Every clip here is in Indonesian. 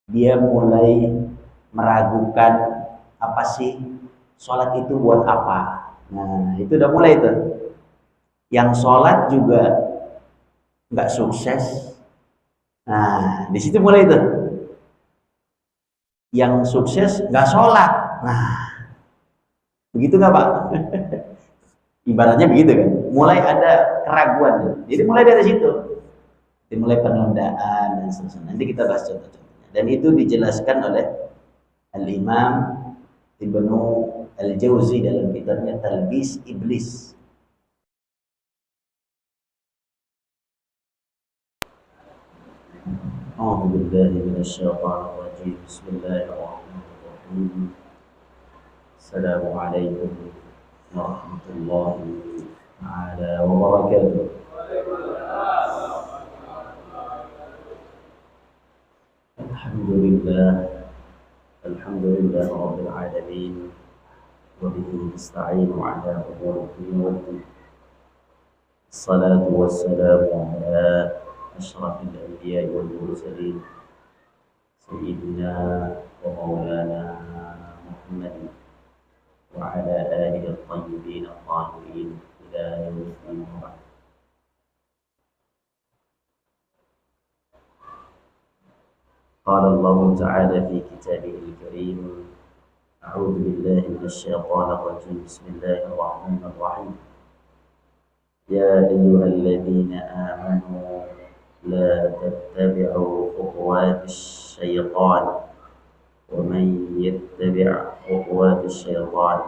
dia mulai meragukan apa sih sholat itu buat apa. Nah itu udah mulai tuh, yang sholat juga nggak sukses. Nah di situ mulai tuh, yang sukses nggak sholat. Nah begitu nggak Pak? Ibaratnya begitu kan, mulai ada keraguan. Jadi mulai dari situ, dimulai penundaan dan seterusnya. Nanti kita bahas contoh-contohnya. Dan itu dijelaskan oleh Al-Imam Ibnu Al-Jauzi dalam kitabnya Talbis Iblis. A'udzu billahi minasyaitonir rajim. Bismillahirrahmanirrahim. Assalamualaikum warahmatullahi wabarakatuh. Alhamdulillah, alhamdulillah rabbil alamin, wa bihi nasta'inu ala umuri dunya waddin. Assalatu wassalamu ala asyrafil anbiya'i wal mursalin sayyidina wa maulana Muhammad wa ala alihi at-tayyibin at-tahirin ila yaumil qiyamah. قال الله تعالى في كتابه الكريم: أعوذ بالله من الشيطان الرجيم. بسم الله الرحمن الرحيم. يا أيها الذين آمنوا لا تتبعوا خطوات الشيطان ومن يتبع خطوات الشيطان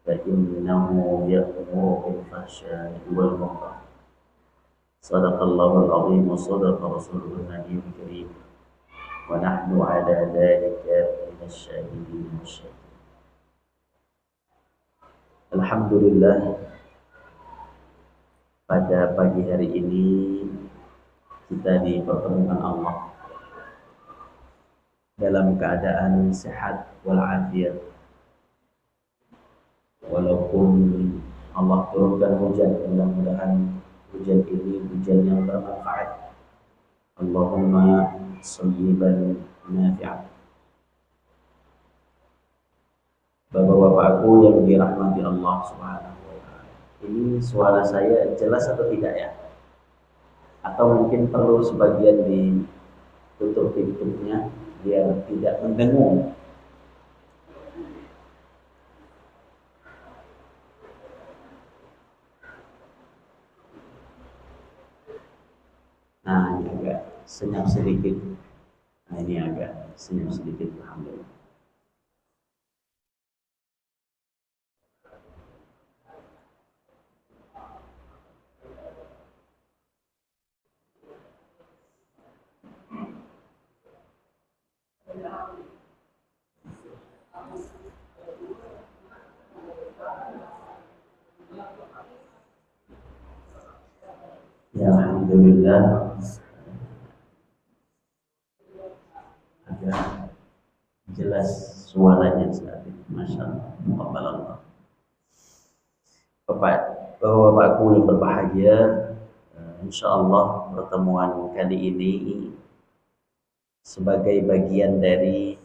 فإنه يأمر بالفحشاء والمنكر. صدق الله العظيم وصدق رسوله النبي الكريم ونحن على ذلك من الشاهدين والشاكرين. Alhamdulillah, pada pagi hari ini kita dipertemukan Allah dalam keadaan sehat walafiat. Walaupun Allah turunkan hujan, mudah-mudahan hujan ini hujan yang bermanfaat. Allahumma sayyiban nafi'an. Bapak-bapakku yang dirahmati Allah Subhanahu wa taala. Ini suara saya jelas atau tidak ya? Atau mungkin perlu sebagian ditutup pintunya biar tidak mendengung. Nah, ini agak senyap sedikit. Nah, ini agak senyap sedikit. Alhamdulillah. Ya, alhamdulillah. Agak jelas suaranya saat ini. Masya Allah. Bapak-bapakku yang berbahagia, insya Allah pertemuan kali ini sebagai bagian dari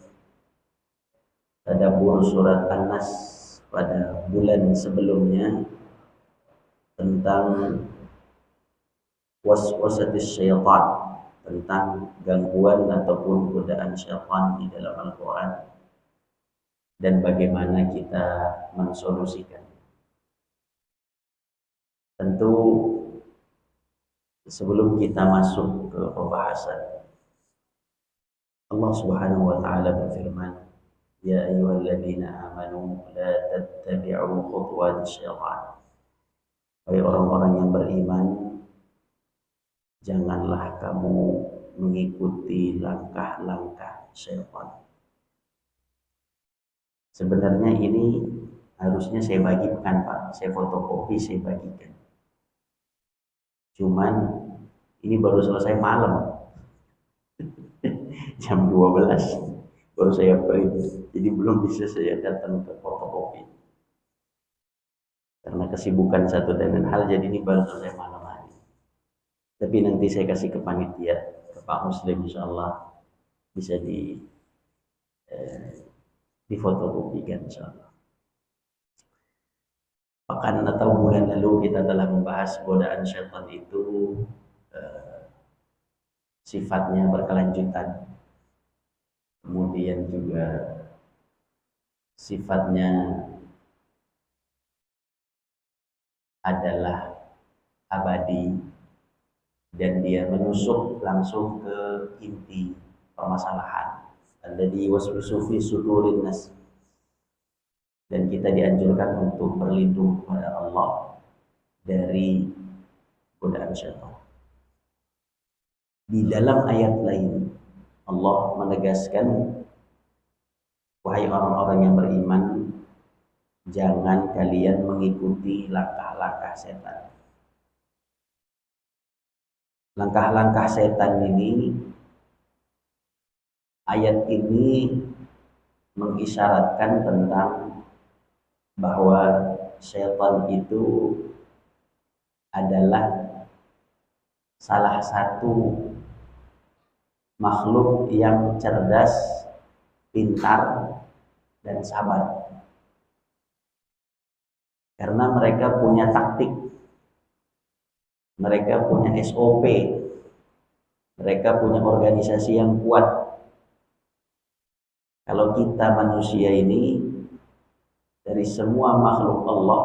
tadabbur surat An-Nas pada bulan sebelumnya tentang waswasatis syaitan, tentang gangguan ataupun godaan syaitan di dalam Al-Quran dan bagaimana kita mensolusikan. Tentu sebelum kita masuk ke pembahasan, Allah Subhanahu wa taala berfirman, "Ya ayyuhalladzina amanu la tattabi'u khutuwatis syaitan." Hai orang-orang yang beriman, janganlah kamu mengikuti langkah-langkah syaitan. Sebenarnya ini harusnya saya bagikan Pak, saya fotokopi, saya bagikan. Cuman ini baru selesai malam. Jam 12 baru saya print. Jadi belum bisa saya datang ke fotokopi. Karena kesibukan satu dan lain hal, jadi ini baru selesai malam hari. Tapi nanti saya kasih ke panitia, ke Pak Muslim insyaallah. bisa difotokopikan insyaallah. Pekan atau bulan lalu kita telah membahas godaan syaitan itu sifatnya berkelanjutan, kemudian juga sifatnya adalah abadi dan dia menusuk langsung ke inti permasalahan. Alladzi waswisu fi sudurin nas. Dan kita dianjurkan untuk berlindung kepada Allah dari godaan syaitan. Di dalam ayat lain Allah menegaskan, wahai orang-orang yang beriman, jangan kalian mengikuti langkah-langkah setan. Langkah-langkah setan ini, ayat ini mengisyaratkan tentang bahwa syaitan itu adalah salah satu makhluk yang cerdas, pintar, dan sabar. Karena mereka punya taktik, mereka punya SOP, mereka punya organisasi yang kuat. Kalau kita manusia ini, dari semua makhluk Allah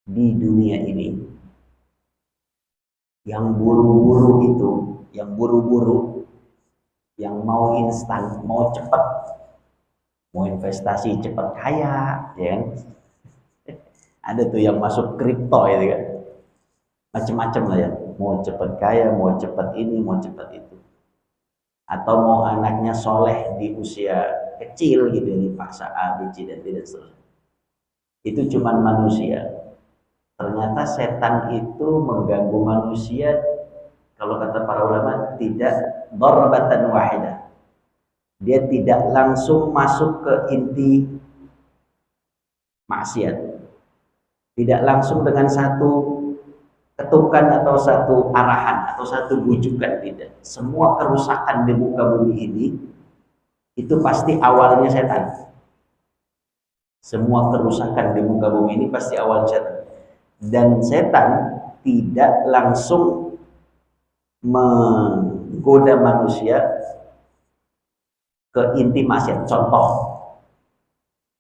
di dunia ini, yang buru-buru itu, yang buru-buru, yang mau instan, mau cepat, mau investasi cepat kaya, ya kan? Ada tuh yang masuk kripto itu kan, macam-macam lah ya, mau cepat kaya, mau cepat ini, mau cepat itu, atau mau anaknya soleh di usia kecil gitu, dipaksa A, B, C, dan tidak seterusnya. Itu cuman manusia. Ternyata setan itu mengganggu manusia, kalau kata para ulama, tidak darbatan wahidah. Dia tidak langsung masuk ke inti maksiat, tidak langsung dengan satu ketukan atau satu arahan atau satu bujukan, tidak. Semua kerusakan di muka bumi ini itu pasti awalnya setan. Semua kerusakan di muka bumi ini pasti awal setan. Dan setan tidak langsung menggoda manusia ke inti maksiat. Contoh,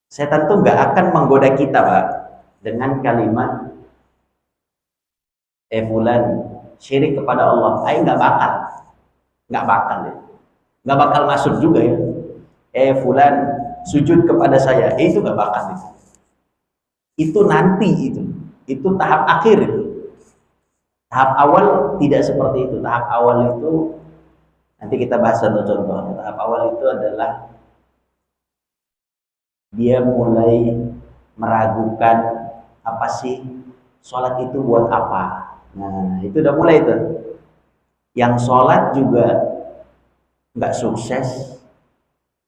setan tuh nggak akan menggoda kita, Pak, dengan kalimat fulan syirik kepada Allah. Nggak bakal deh. Nggak bakal masuk juga ya. Fulan sujud kepada saya, itu gak bakal itu nanti, itu tahap akhir. Itu tahap awal tidak seperti itu. Tahap awal itu nanti kita bahas contoh-contohnya. Tahap awal itu adalah dia mulai meragukan, apa sih sholat itu buat apa. Nah itu udah mulai itu. Yang sholat juga nggak sukses.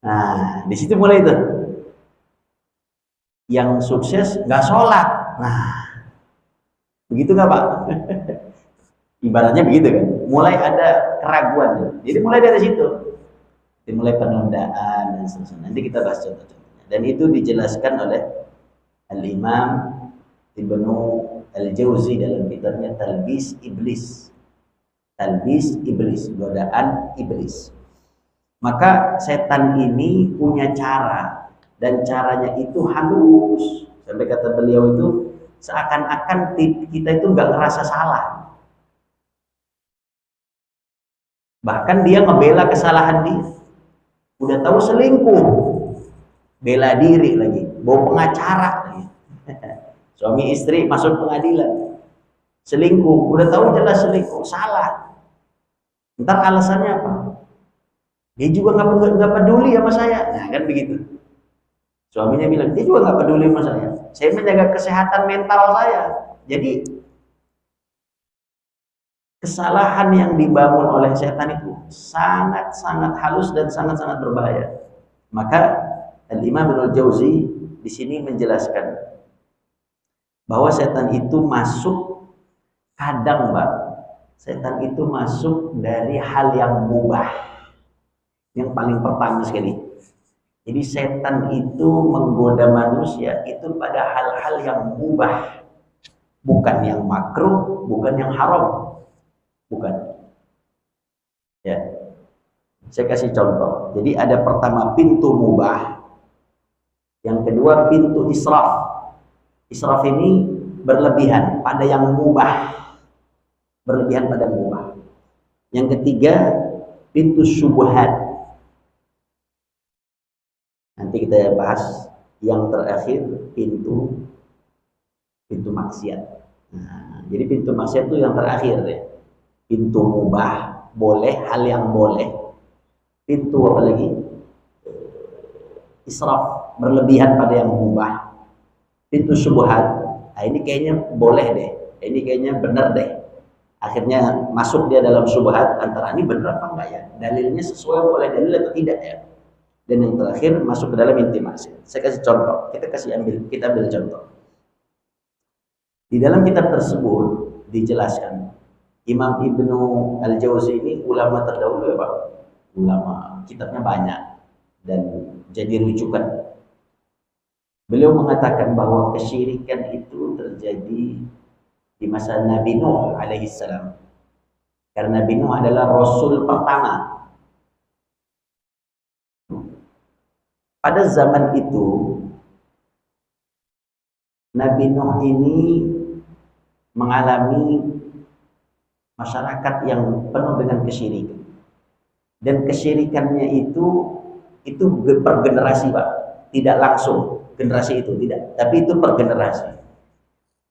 Nah, di situ mulai itu. Yang sukses nggak sholat. Nah, begitu nggak Pak? Ibaratnya begitu kan. Mulai ada keraguan. Jadi mulai dari situ. Dimulai penundaan dan seterusnya. Nanti kita bahas contoh-contohnya. Dan itu dijelaskan oleh Al-Imam Ibnu Al-Jauzi dalam kitabnya Talbis Iblis. Talbis Iblis, godaan iblis. Maka setan ini punya cara, dan caranya itu halus. Sampai kata beliau itu seakan-akan kita itu nggak ngerasa salah. Bahkan dia ngebela kesalahan dia. Udah tahu selingkuh, bela diri lagi, bawa pengacara lagi. Suami istri masuk pengadilan, selingkuh, udah tahu jelas selingkuh, salah. Ntar alasannya apa? Dia juga nggak peduli sama saya. Nah kan begitu. Suaminya bilang, dia juga nggak peduli sama saya. Saya menjaga kesehatan mental saya. Jadi kesalahan yang dibangun oleh setan itu sangat-sangat halus dan sangat-sangat berbahaya. Maka Al-Imam Ibnu Jauzi di sini menjelaskan bahwa setan itu masuk kadang, Mbak. Setan itu masuk dari hal yang mubah. yang paling pertama sekali. Jadi setan itu menggoda manusia itu pada hal-hal yang mubah, bukan yang makruh, bukan yang haram, bukan. Ya, saya kasih contoh. Jadi ada pertama pintu mubah, yang kedua pintu israf. Israf ini berlebihan pada yang mubah, berlebihan pada yang mubah. Yang ketiga pintu syubhat. Nanti kita bahas yang terakhir pintu maksiat. Nah, jadi pintu maksiat itu yang terakhir ya. Pintu mubah, boleh, hal yang boleh. Pintu apa lagi? Israf, berlebihan pada yang mubah. Pintu syubhat. Nah, ini kayaknya boleh deh. Ini kayaknya benar deh. Akhirnya masuk dia dalam syubhat, antara ini benar apa enggak ya? Dalilnya sesuai oleh dalil atau tidak ya? Dan yang terakhir masuk ke dalam inti maksiat. Saya kasih contoh, kita ambil contoh. Di dalam kitab tersebut dijelaskan, Imam Ibnu Al-Jauzi ini ulama terdahulu ya Pak. Ulama, kitabnya banyak dan jadi rujukan. Beliau mengatakan bahwa kesyirikan itu terjadi di masa Nabi Nuh alaihissalam. Karena Nabi Nuh adalah Rasul pertama. Pada zaman itu, Nabi Nuh ini mengalami masyarakat yang penuh dengan kesyirikan. Dan kesyirikannya itu per generasi Pak. Tidak langsung generasi itu, tidak. Tapi itu per generasi.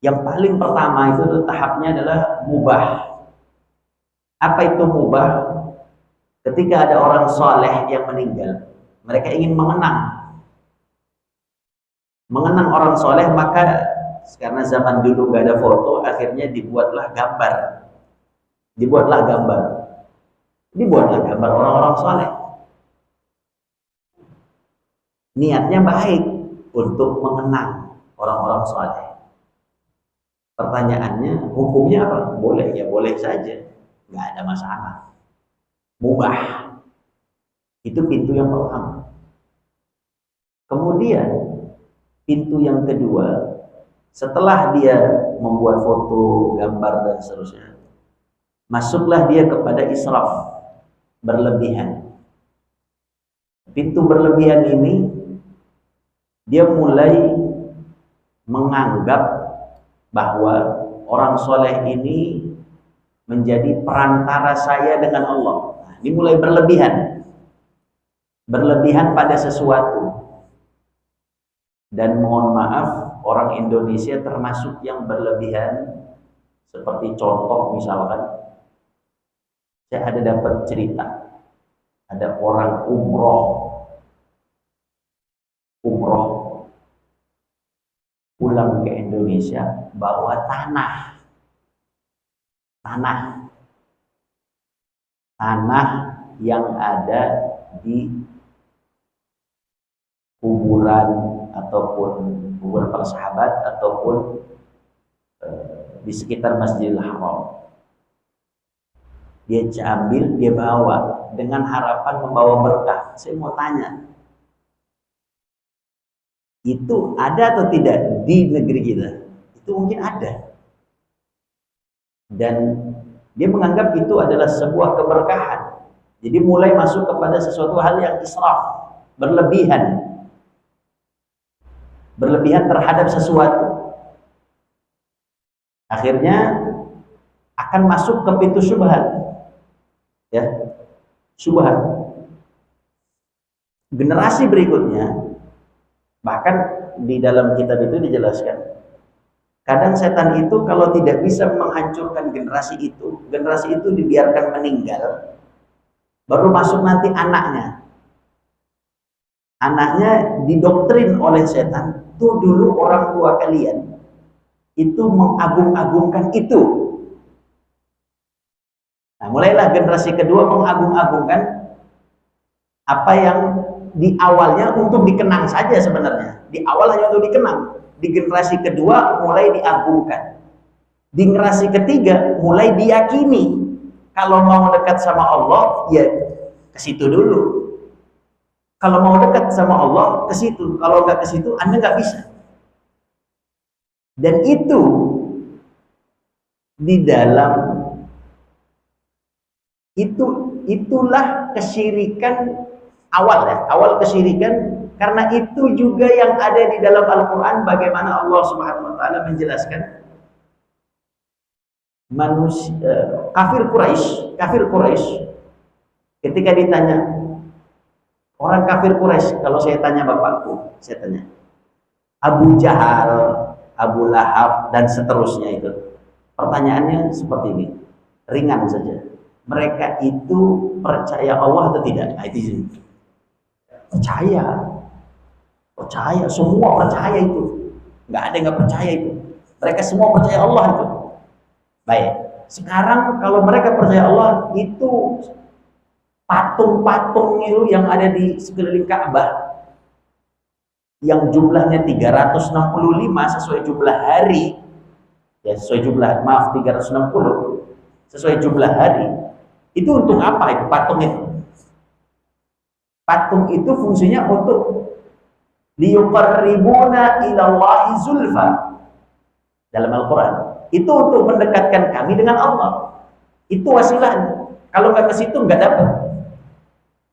Yang paling pertama itu tahapnya adalah mubah. Apa itu mubah? Ketika ada orang soleh yang meninggal, mereka ingin mengenang orang soleh, maka karena zaman dulu gak ada foto, akhirnya dibuatlah gambar orang-orang soleh. Niatnya baik untuk mengenang orang-orang soleh. Pertanyaannya, hukumnya apa? Boleh ya, boleh saja, nggak ada masalah. Mubah. Itu pintu yang pertama. Kemudian pintu yang kedua, setelah dia membuat foto, gambar dan seterusnya, masuklah dia kepada israf, berlebihan. Pintu berlebihan ini dia mulai menganggap bahwa orang soleh ini menjadi perantara saya dengan Allah. Nah, ini mulai berlebihan pada sesuatu. Dan mohon maaf, orang Indonesia termasuk yang berlebihan. Seperti contoh misalkan, saya ada dapat cerita, ada orang umroh pulang ke Indonesia bawa tanah yang ada di kuburan ataupun kuburan para sahabat ataupun di sekitar Masjidil Haram. Dia ambil, dia bawa dengan harapan membawa berkah. Saya mau tanya, itu ada atau tidak di negeri kita? Itu mungkin ada. Dan dia menganggap itu adalah sebuah keberkahan. Jadi mulai masuk kepada sesuatu hal yang israf, berlebihan terhadap sesuatu. Akhirnya akan masuk ke pintu syubhat. Ya, syubhat. Generasi berikutnya, bahkan di dalam kitab itu dijelaskan, kadang setan itu kalau tidak bisa menghancurkan generasi itu dibiarkan meninggal, baru masuk nanti anaknya. Anaknya didoktrin oleh setan, tuh dulu orang tua kalian itu mengagung-agungkan itu. Nah, mulailah generasi kedua mengagung-agungkan apa yang di awalnya untuk dikenang saja sebenarnya. Di awal hanya untuk dikenang. Di generasi kedua mulai diagungkan. Di generasi ketiga mulai diyakini. Kalau mau dekat sama Allah, ya ke situ dulu. Kalau mau dekat sama Allah, ke situ. Kalau nggak ke situ, Anda nggak bisa. Dan itu di dalam itulah kesyirikan awal ya, awal kesyirikan, karena itu juga yang ada di dalam Al-Qur'an bagaimana Allah Subhanahu wa taala menjelaskan manusia kafir Quraisy ketika ditanya orang kafir Quraisy, kalau saya tanya bapakku, saya tanya Abu Jahal, Abu Lahab dan seterusnya itu. Pertanyaannya seperti ini, ringan saja. Mereka itu percaya Allah atau tidak? Nah, itu percaya, semua percaya itu. Nggak ada yang nggak percaya itu. Mereka semua percaya Allah itu. Baik. Sekarang kalau mereka percaya Allah, itu patung-patung itu yang ada di sekeliling Ka'bah, yang jumlahnya 365 sesuai jumlah hari, ya sesuai jumlah, maaf 360 sesuai jumlah hari. Itu untuk apa itu patung itu? Patung itu fungsinya untuk liyuqarribuna ilallahi zulfa dalam Al-Quran. Itu untuk mendekatkan kami dengan Allah. Itu wasilahnya. Kalau nggak ke situ nggak dapat.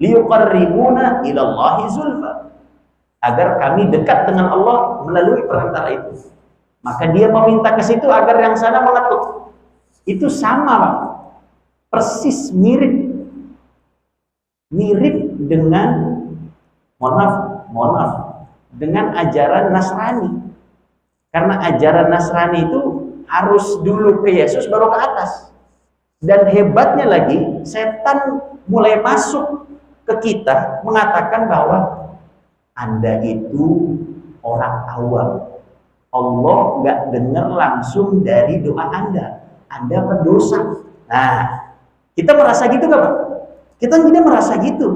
Liyuqarribuna ilallahi zulfa, agar kami dekat dengan Allah melalui perantara itu. Maka dia meminta ke situ agar yang sana mengetuk. Itu sama, Pak. Persis mirip dengan mohon maaf dengan ajaran Nasrani. Karena ajaran Nasrani itu harus dulu ke Yesus baru ke atas. Dan hebatnya lagi, setan mulai masuk ke kita mengatakan bahwa Anda itu orang awam. Allah nggak dengar langsung dari doa Anda. Anda pendosa. Nah, kita merasa gitu nggak Pak? Kita tidak merasa gitu.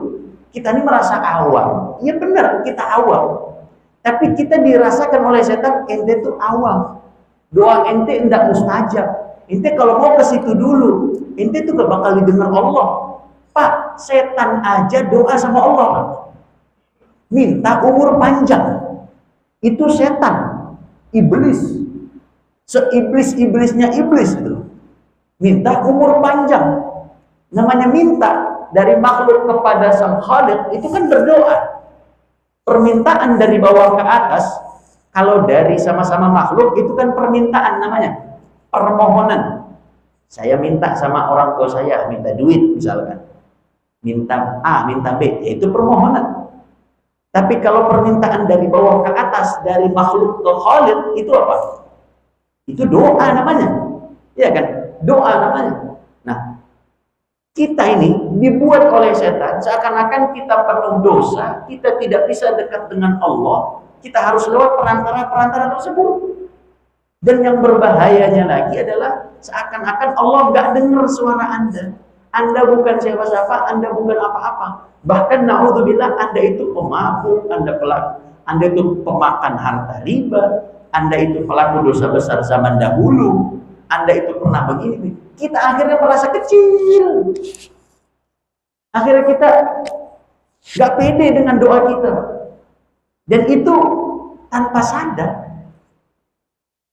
Kita ini merasa awam. Iya benar, kita awam. Tapi kita dirasakan oleh setan, ente itu awam. Doa ente enggak mustajab. Ente kalau mau ke situ dulu, ente itu gak bakal didengar Allah. Pak, setan aja doa sama Allah, Pak. Minta umur panjang. Itu setan, iblis. Seiblis-iblisnya iblis itu. Minta umur panjang. Namanya minta dari makhluk kepada sang Khaliq itu kan berdoa. Permintaan dari bawah ke atas, kalau dari sama-sama makhluk itu kan permintaan namanya, permohonan. Saya minta sama orang tua saya, minta duit misalkan, minta A, minta B, yaitu permohonan. Tapi kalau permintaan dari bawah ke atas, dari makhluk ke Khaliq, itu apa? Itu doa namanya, ya kan? Doa namanya. Nah, kita ini dibuat oleh setan seakan-akan kita penuh dosa, kita tidak bisa dekat dengan Allah, kita harus lewat perantara-perantara tersebut. Dan yang berbahayanya lagi adalah seakan-akan Allah nggak dengar suara Anda. Anda bukan siapa-siapa, Anda bukan apa-apa. Bahkan naudzubillah, Anda itu pemabuk, Anda itu pemakan harta riba, Anda itu pelaku dosa besar zaman dahulu, Anda itu pernah begini. Kita akhirnya merasa kecil. Akhirnya kita gak pede dengan doa kita. Dan itu tanpa sadar.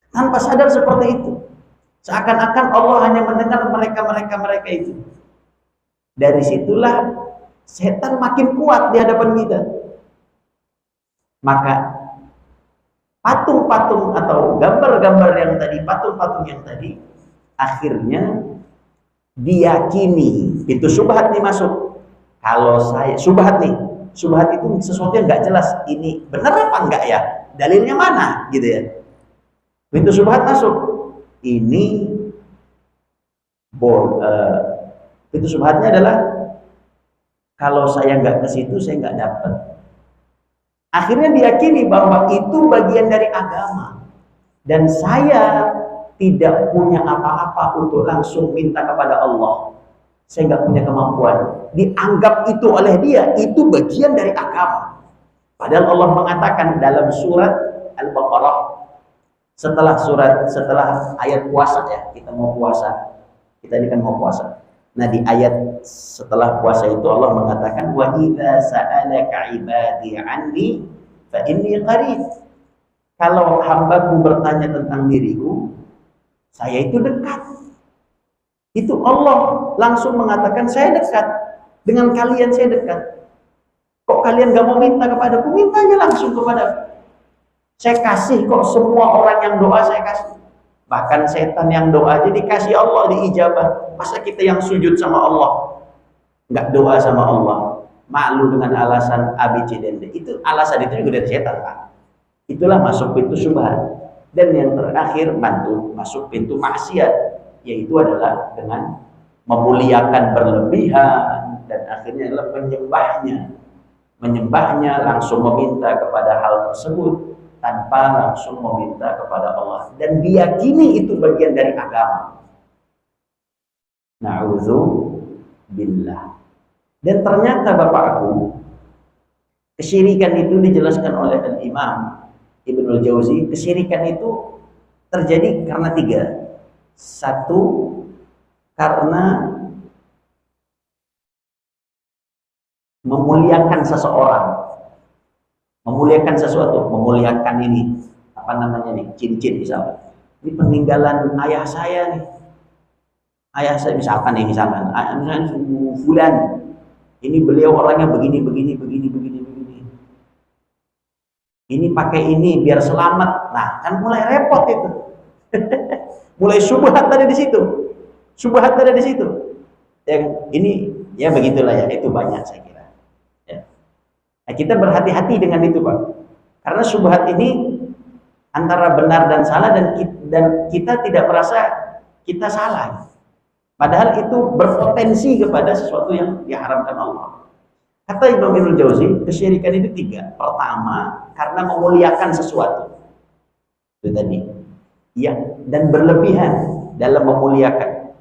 Tanpa sadar seperti itu. Seakan-akan Allah hanya mendengar mereka itu. Dari situlah setan makin kuat di hadapan kita. Maka patung-patung atau gambar-gambar yang tadi, patung-patung yang tadi, akhirnya diyakini, pintu syubhat nih masuk. Kalau saya syubhat itu sesuatu yang nggak jelas, ini benar apa enggak ya, dalilnya mana gitu ya. Pintu syubhat masuk, ini pintu syubhatnya adalah kalau saya nggak ke situ saya nggak dapat. Akhirnya diyakini bahwa itu bagian dari agama dan saya tidak punya apa-apa untuk langsung minta kepada Allah. Saya nggak punya kemampuan. Dianggap itu oleh dia, itu bagian dari agama. Padahal Allah mengatakan dalam surat Al-Baqarah, setelah ayat puasa ya, kita mau puasa. Kita ini kan mau puasa. Nah, di ayat setelah puasa itu Allah mengatakan wa idza sa'alaka ibadi anni fa inni qarib. Kalau hambaku bertanya tentang diriku, saya itu dekat. Itu Allah langsung mengatakan saya dekat. Dengan kalian saya dekat. Kok kalian gak mau minta kepadaku? Mintanya langsung kepadaku. Saya kasih kok, semua orang yang doa saya kasih. Bahkan setan yang doa aja dikasih Allah, diijabah. Masa kita yang sujud sama Allah nggak doa sama Allah, malu dengan alasan A, B, C, dan D. Itu alasan itu juga dari setan, Pak. Itulah masuk pintu syubhat. Dan yang terakhir masuk pintu maksiat, yaitu adalah dengan memuliakan berlebihan dan akhirnya adalah menyembahnya langsung meminta kepada hal tersebut tanpa langsung meminta kepada Allah dan diyakini itu bagian dari agama. Na'udzubillah. Dan ternyata Bapakku, kesyirikan itu dijelaskan oleh Al-Imam Ibnul Jauzi, kesyirikan itu terjadi karena 3. 1, karena memuliakan seseorang, memuliakan sesuatu, memuliakan ini, apa namanya nih, cincin misalnya. Ini peninggalan ayah saya nih. Ayah saya misalkan misalnya fulan. Ini beliau orangnya begini. Ini pakai ini biar selamat. Nah, kan mulai repot itu. Mulai syubhat tadi di situ. Yang ini ya begitulah ya, itu banyak saya kira. Ya. Nah, kita berhati-hati dengan itu, Pak. Karena syubhat ini antara benar dan salah dan kita tidak merasa kita salah. Padahal itu berpotensi kepada sesuatu yang diharamkan Allah. Kata Imam Ibnul Jauzi, kesyirikan itu 3. Pertama, karena memuliakan sesuatu. Itu tadi. Ya, dan berlebihan dalam memuliakan.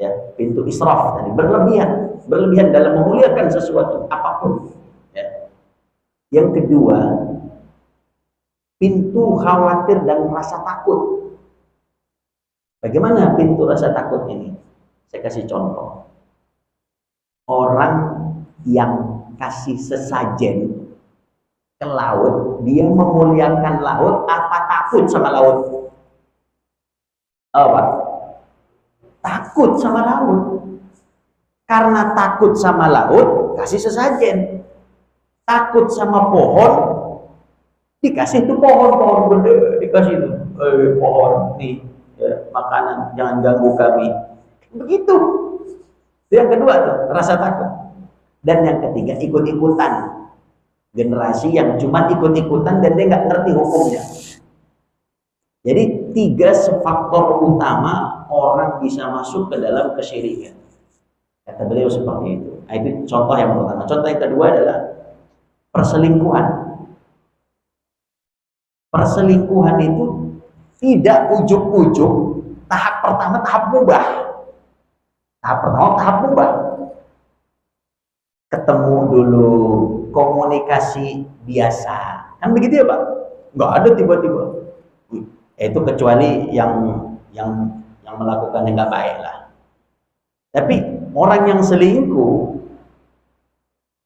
Ya, pintu israf tadi, berlebihan dalam memuliakan sesuatu apapun. Ya. Yang kedua, pintu khawatir dan rasa takut. Bagaimana pintu rasa takut ini? Saya kasih contoh. Orang yang kasih sesajen ke laut, dia memuliakan laut, apa takut sama laut? Apa? Takut sama laut. Karena takut sama laut, kasih sesajen. Takut sama pohon, dikasih itu pohon gede, dikasih itu pohon nih, ya, makanan, jangan ganggu kami. Begitu. Yang kedua tuh, rasa takut. Dan yang ketiga, ikut-ikutan. Generasi yang cuma ikut-ikutan dan dia nggak ngerti hukumnya. Jadi 3 faktor utama orang bisa masuk ke dalam kesyirikan. Kata beliau seperti itu. Nah, itu contoh yang pertama. Contoh yang kedua adalah perselingkuhan. Perselingkuhan itu tidak ujuk-ujuk. Tahap pertama tahap mubah. Tahap mubah. Ketemu dulu, komunikasi biasa. Kan begitu ya, Pak? Nggak ada tiba-tiba. Itu kecuali yang melakukan yang nggak baik lah. Tapi orang yang selingkuh,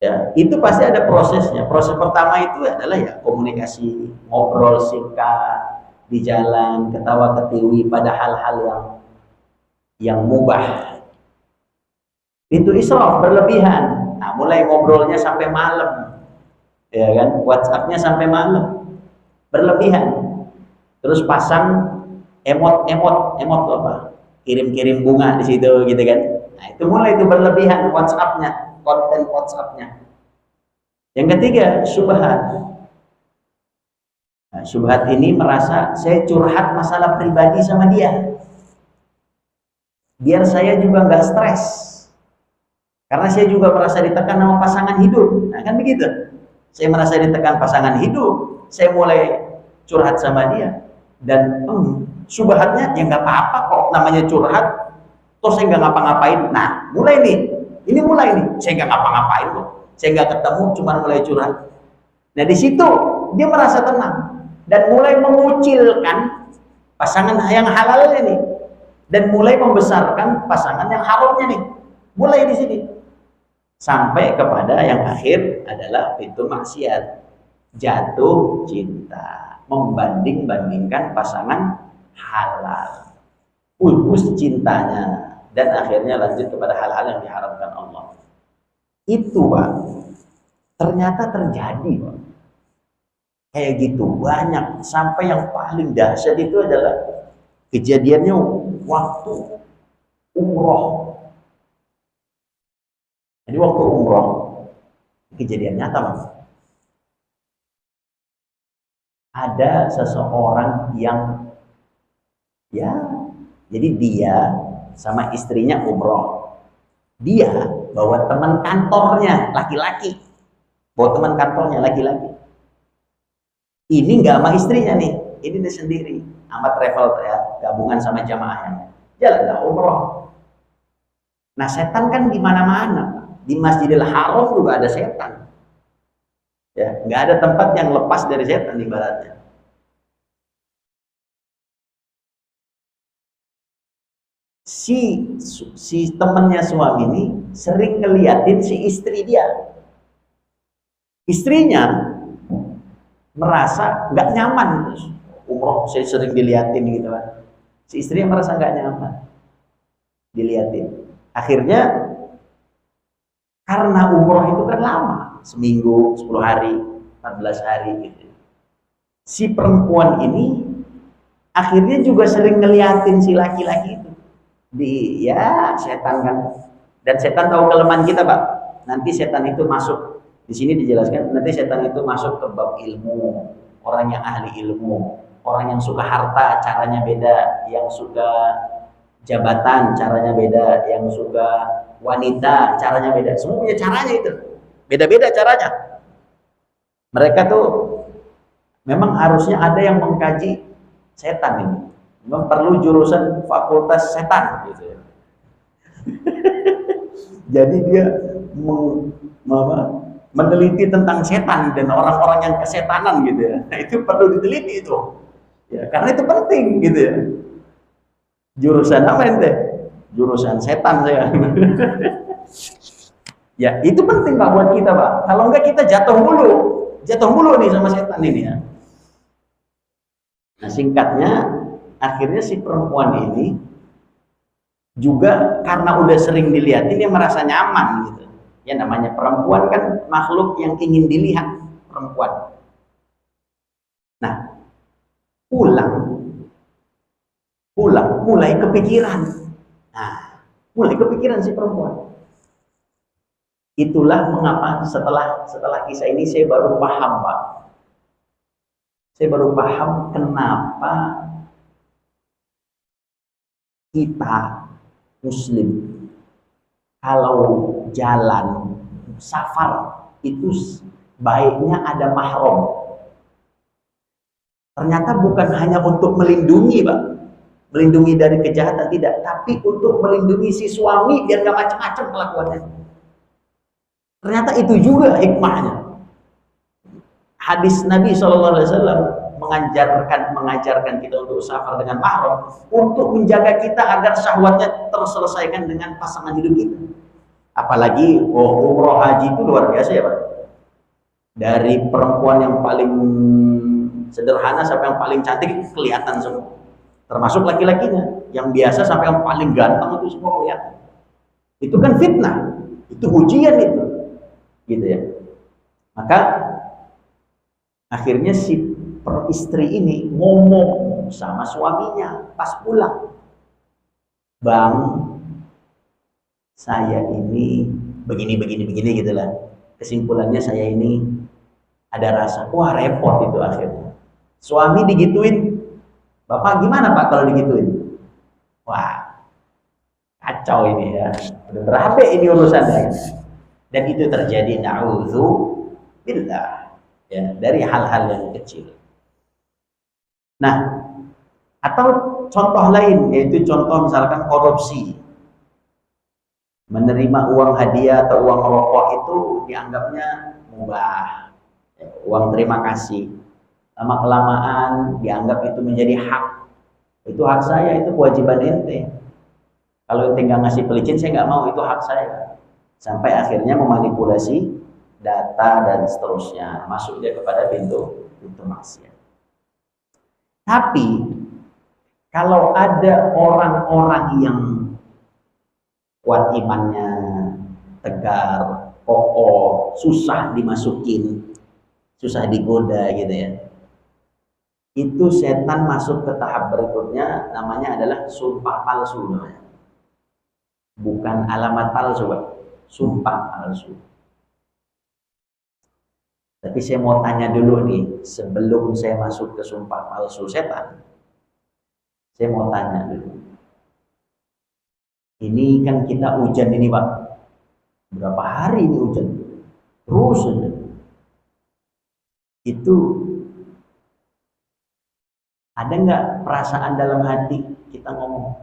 ya itu pasti ada prosesnya. Proses pertama itu adalah ya komunikasi, ngobrol singkat di jalan, ketawa ketiwi pada hal-hal yang mubah. Itu israf, berlebihan. Nah, mulai ngobrolnya sampai malam, ya kan? WhatsApp-nya sampai malam, berlebihan. Terus pasang emot tuh apa? Kirim-kirim bunga di situ, gitu kan? Nah, itu mulai itu berlebihan WhatsApp-nya, konten WhatsApp-nya. Yang ketiga, syubhat. Nah, syubhat ini merasa saya curhat masalah pribadi sama dia, biar saya juga nggak stres. Karena saya juga merasa ditekan sama pasangan hidup. Nah, kan begitu. Saya merasa ditekan pasangan hidup, saya mulai curhat sama dia. Dan syubhatnya ya nggak apa-apa kok, namanya curhat. Terus saya nggak ngapa-ngapain. Nah, mulai nih. Ini mulai nih. Saya nggak ngapa-ngapain kok. Saya nggak ketemu, cuma mulai curhat. Nah, di situ dia merasa tenang dan mulai mengucilkan pasangan yang halal ini dan mulai membesarkan pasangan yang haramnya nih. Mulai di sini sampai kepada yang akhir adalah pintu maksiat, jatuh cinta, membanding-bandingkan pasangan halal, putus cintanya, dan akhirnya lanjut kepada hal-hal yang diharapkan Allah. Itu Pak, ternyata terjadi Pak. Kayak gitu banyak, sampai yang paling dahsyat itu adalah kejadiannya waktu umroh. Jadi waktu umroh kejadian nyata Pak. Ada seseorang yang jadi dia sama istrinya umroh. Dia bawa teman kantornya laki-laki. Bawa teman kantornya laki-laki. Ini nggak sama istrinya nih. Ini dia sendiri. Sama travel ya, gabungan sama jamaahnya. Jalan umroh. Nah, setan kan di mana-mana. Di Masjidil Haram juga ada setan. Ya, nggak ada tempat yang lepas dari setan ibaratnya. Si temannya suami ini sering ngeliatin si istri dia. Istrinya merasa nggak nyaman, umroh saya sering diliatin gitu kan. Si istrinya merasa nggak nyaman diliatin. Akhirnya karena umroh itu kan lama, seminggu, 10 hari, 14 hari gitu. Si perempuan ini akhirnya juga sering ngeliatin si laki-laki itu. Setan kan, dan setan tahu kelemahan kita Pak. Nanti setan itu masuk, di sini dijelaskan, nanti setan itu masuk ke bab ilmu, orang yang ahli ilmu, orang yang suka harta caranya beda, yang suka jabatan caranya beda, yang suka wanita caranya beda, semua punya caranya itu, beda-beda caranya. Mereka tuh memang harusnya ada yang mengkaji setan ini. Memang perlu jurusan fakultas setan gitu ya. Jadi dia meneliti tentang setan dan orang-orang yang kesetanan gitu ya. Nah, itu perlu diteliti itu. Ya, karena itu penting gitu ya. Jurusan apa ente? Jurusan setan saya. Ya, itu penting Pak buat kita Pak. Kalau enggak kita jatuh mulu nih sama setan ini ya. Nah, singkatnya akhirnya si perempuan ini juga karena udah sering dilihatin dia merasa nyaman gitu. Ya namanya perempuan kan makhluk yang ingin dilihat, perempuan. Nah, pulang mulai kepikiran. Nah, mulai kepikiran si perempuan. Itulah mengapa setelah kisah ini saya baru paham Pak. Saya baru paham kenapa kita muslim kalau jalan safar itu baiknya ada mahram. Ternyata bukan hanya untuk melindungi Pak, melindungi dari kejahatan, tidak, tapi untuk melindungi si suami biar gak macam-macam kelakuannya. Ternyata itu juga hikmahnya. Hadis Nabi SAW mengajarkan kita untuk safar dengan mahram untuk menjaga kita agar syahwatnya terselesaikan dengan pasangan hidup kita. Apalagi umroh haji itu luar biasa ya Pak. Dari perempuan yang paling sederhana sampai yang paling cantik kelihatan semua. Termasuk laki-lakinya, yang biasa sampai yang paling ganteng itu semua kelihatan. Itu kan fitnah, itu ujian itu, gitu ya. Maka akhirnya si istri ini ngomong sama suaminya pas pulang, Bang, saya ini begini gitu lah. Kesimpulannya saya ini ada rasa, wah repot itu akhirnya. Suami digituin, Bapak gimana Pak kalau digituin? Wah, kacau ini ya. Udah berabe ini urusannya. Dan itu terjadi na'udzubillah ya, dari hal-hal yang kecil. Nah, atau contoh lain yaitu contoh misalkan korupsi. Menerima uang hadiah atau uang rokok itu dianggapnya mubah, uang terima kasih. Lama kelamaan dianggap itu menjadi hak. Itu hak saya, itu kewajiban ente. Kalau ente nggak ngasih pelicin, saya nggak mau, itu hak saya. Sampai akhirnya memanipulasi data dan seterusnya, masuk dia kepada pintu maksiat. Tapi kalau ada orang-orang yang kuat imannya, tegar, kokoh, susah dimasukin, susah digoda gitu ya, itu setan masuk ke tahap berikutnya, namanya adalah sumpah palsu namanya. Bukan alamat palsu, Pak. Sumpah palsu. Tapi saya mau tanya dulu nih, sebelum saya masuk ke sumpah palsu setan, saya mau tanya dulu. Ini kan kita hujan ini, Pak. Berapa hari ini hujan? Terus saja. Itu ada nggak perasaan dalam hati kita ngomong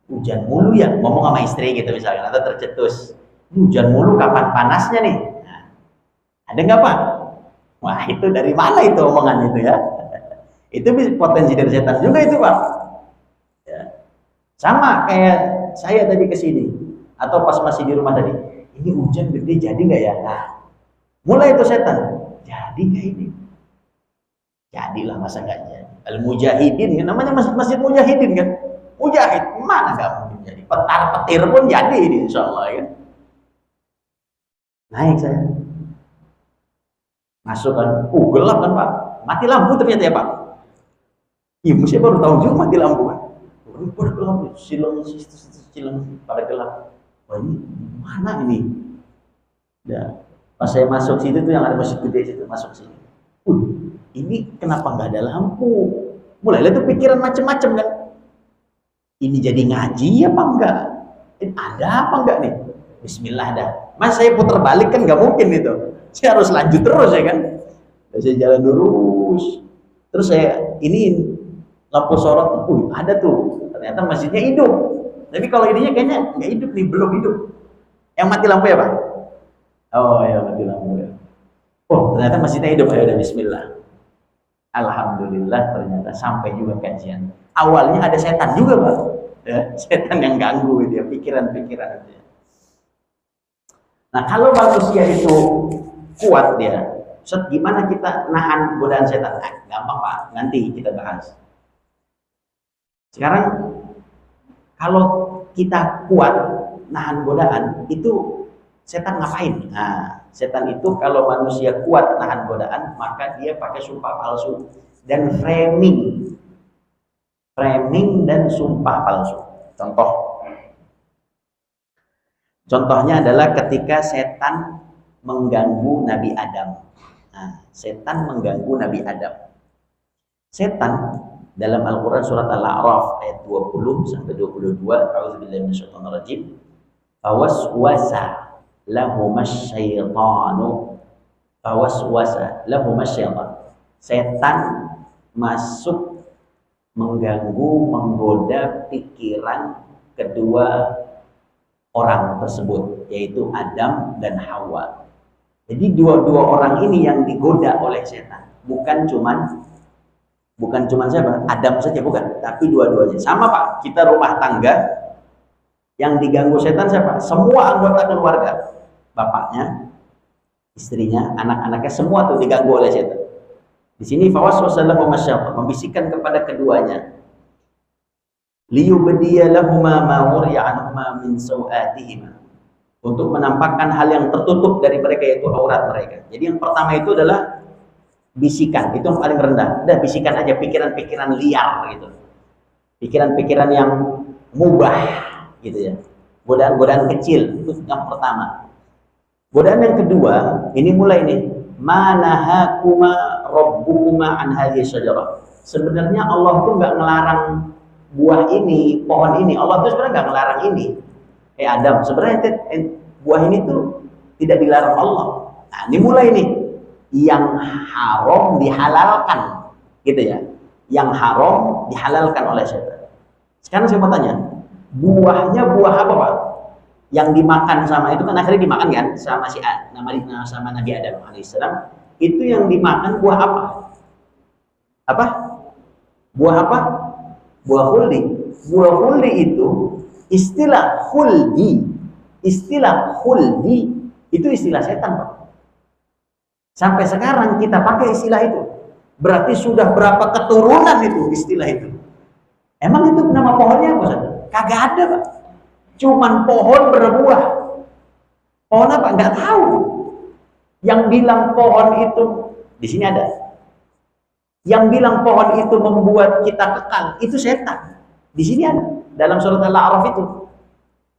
hujan mulu ya, ngomong sama istri gitu misalkan, atau tercetus, hujan mulu kapan panasnya nih? Nah, ada nggak, Pak? Wah, itu dari mana itu omongan itu ya? Itu potensi dari setan juga itu, Pak. Ya. Sama kayak saya tadi kesini, atau pas masih di rumah tadi, ini hujan gede jadi nggak ya? Nah, mulai itu setan, jadi nggak ini? Jadilah, masa nggak jadi? Al-Mujahidin, ya, namanya masjid Mujahidin kan? Mujahid, mana nggak mungkin jadi? Petir pun jadi ini, insya Allah ya. Naik saya, masuk kan, gelap kan Pak, mati lampu ternyata ya Pak. Iya, saya baru tahu juga mati lampu kan. Pada gelap, silang pada gelap. Wah, ini mana ini? Ya, pas saya masuk situ tuh yang ada masjid gede situ, masuk sini. Ini kenapa nggak ada lampu? Mulailah tuh pikiran macam-macam kan. Ini jadi ngaji apa enggak? Ada apa enggak nih? Bismillah dah. Mas saya putar balik kan nggak mungkin itu. Saya harus lanjut terus ya kan. Saya jalan lurus. Terus saya ini lampu sorot, ada tuh. Ternyata masjidnya hidup. Tapi kalau ininya kayaknya nggak hidup nih, belum hidup. Yang mati lampu ya Pak? Oh ya, mati lampu ya. Oh ternyata masjidnya hidup. Ayo udah Bismillah. Alhamdulillah ternyata sampai juga kajian. Awalnya ada setan juga Pak, ya, setan yang ganggu gitu ya, pikiran-pikiran itu ya. Nah kalau manusia itu kuat dia, gimana kita nahan godaan setan? Nah, gampang Pak, nanti kita bahas. Sekarang kalau kita kuat nahan godaan, itu setan ngapain? Nah, setan itu kalau manusia kuat nahan godaan, maka dia pakai sumpah palsu dan framing dan sumpah palsu. Contohnya adalah ketika setan mengganggu Nabi Adam. Nah, setan mengganggu Nabi Adam. Setan dalam Al-Quran surat Al-A'raf ayat 20 sampai 22, A'udzubillahi minasyaitonirrajim. Fawaswasa lahumasyaitanu. Fawaswasa lahumasyaitan. Setan masuk mengganggu, menggoda pikiran kedua orang tersebut, yaitu Adam dan Hawa. Jadi dua-dua orang ini yang digoda oleh setan, bukan cuman siapa? Adam saja bukan, tapi dua-duanya. Sama Pak, kita rumah tangga yang diganggu setan siapa? Semua anggota keluarga, bapaknya, istrinya, anak-anaknya, semua tuh diganggu oleh setan. Di sini fawaswasa lahuma syaitan, membisikkan kepada keduanya, liyubdiya lahuma ma wuriya anhuma min sawatihima, untuk menampakkan hal yang tertutup dari mereka, yaitu aurat mereka. Jadi yang pertama itu adalah bisikan, itu yang paling rendah. Udah bisikan aja, pikiran-pikiran liar gitu, pikiran-pikiran yang mubah gitu ya, godaan-godaan kecil, itu yang pertama. Godaan yang kedua, ini mulai nih, manahakuma rabbukuma an hadhihi syajarah. Sebenarnya Allah tuh nggak ngelarang buah ini, pohon ini. Allah tuh sebenarnya nggak ngelarang ini. Adam, sebenarnya buah ini tuh tidak dilarang Allah. Nah, ini mulai nih, yang haram dihalalkan, gitu ya. Yang haram dihalalkan oleh setan. Sekarang saya mau tanya, buahnya buah apa Pak? Yang dimakan sama itu kan akhirnya dimakan kan sama sama Nabi Adam alaihissalam. Itu yang dimakan buah apa? Apa? Buah apa? Buah khuldi. Buah khuldi itu Istilah khuldi itu istilah setan, Pak. Sampai sekarang kita pakai istilah itu. Berarti sudah berapa keturunan itu istilah itu. Emang itu nama pohonnya apa, Ustaz? Kagak ada, Pak. Cuman pohon berbuah. Pohon apa? Nggak tahu. Yang bilang pohon itu, di sini ada. Yang bilang pohon itu membuat kita kekal, itu setan. Di sini ada. Dalam surat Al-A'raf itu.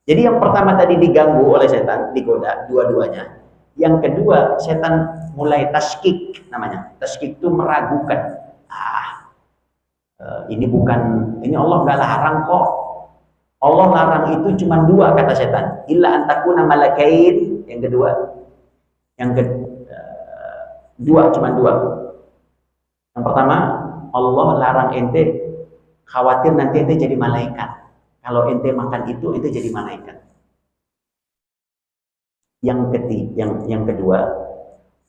Jadi yang pertama tadi diganggu oleh setan, digoda, dua-duanya. Yang kedua, setan mulai taskik namanya. Taskik itu meragukan. Ini Allah nggak larang kok. Allah larang itu cuma dua, kata setan. Illa antakuna malakain. Yang kedua. Cuma dua. Yang pertama, Allah larang ente khawatir nanti ente jadi malaikat. Kalau ente makan itu, ente jadi malaikat. Yang kedua,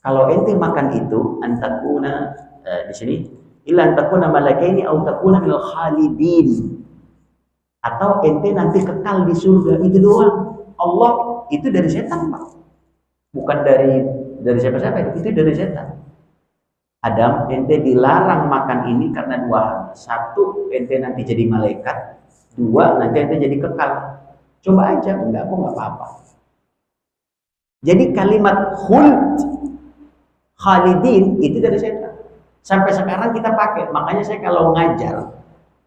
kalau ente makan itu, antakuna di sini, illa antakuna malakaini au takuna minal khalidin. Atau ente nanti kekal di surga, itu doang. Allah itu dari setan, Pak. Bukan dari siapa-siapa, itu dari setan. Adam, ente dilarang makan ini karena dua hal. Satu, ente nanti jadi malaikat. Dua, nanti ente jadi kekal. Coba aja, enggak apa-apa. Jadi kalimat khuld, khalidin, itu dari setan. Sampai sekarang kita pakai. Makanya saya kalau ngajar,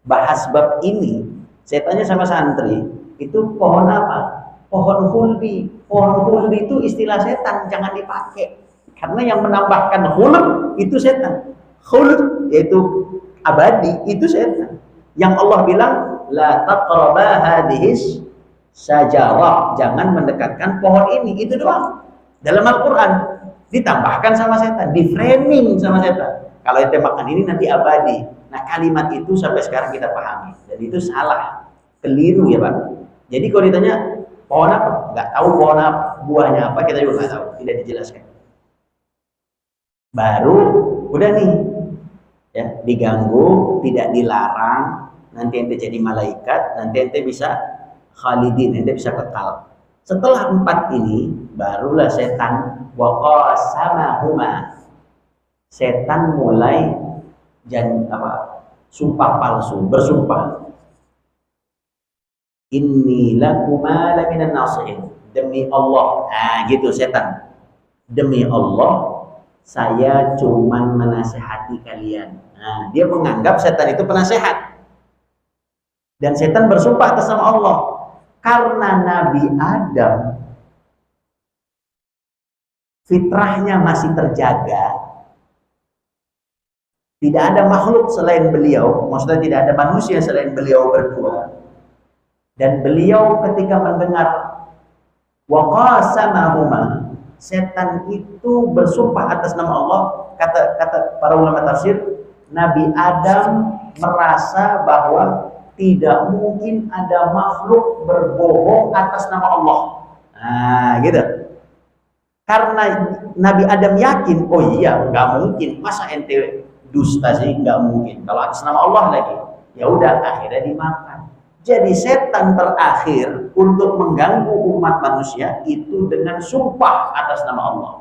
bahas bab ini, saya tanya sama santri, itu pohon apa? Pohon khuldi. Pohon khuldi itu istilah setan, jangan dipakai. Karena yang menambahkan khuld itu setan. Khuld yaitu abadi, itu setan. Yang Allah bilang la taqraba hadhis sajarah, jangan mendekatkan pohon ini, itu doang. Dalam Al-Qur'an ditambahkan sama setan, di framing sama setan. Kalau ente makan ini nanti abadi. Nah, kalimat itu sampai sekarang kita pahami. Dan itu salah, keliru ya, Pak. Jadi kalau ditanya pohon apa? Nggak tahu pohon apa, buahnya apa, kita juga nggak tahu, tidak dijelaskan. Baru udah nih ya, diganggu, tidak dilarang, nanti ente jadi malaikat, nanti ente bisa khalidin, ente bisa kekal. Setelah 4 ini barulah setan waqasamahuma. Setan mulai sumpah palsu, bersumpah. Inni lakuma laminan nasihin. Demi Allah. Nah, gitu setan. Demi Allah, saya cuman menasehati kalian. Nah, dia menganggap setan itu penasehat. Dan setan bersumpah atas nama Allah. Karena Nabi Adam fitrahnya masih terjaga. Tidak ada makhluk selain beliau. Maksudnya tidak ada manusia selain beliau berdua. Dan beliau ketika mendengar waqasamahuma, setan itu bersumpah atas nama Allah, kata para ulama tafsir, Nabi Adam merasa bahwa tidak mungkin ada makhluk berbohong atas nama Allah. Nah, gitu. Karena Nabi Adam yakin, oh iya, nggak mungkin, masa ente dusta sih, nggak mungkin. Kalau atas nama Allah lagi, ya udah, akhirnya dimakan. Jadi setan terakhir untuk mengganggu umat manusia itu dengan sumpah atas nama Allah.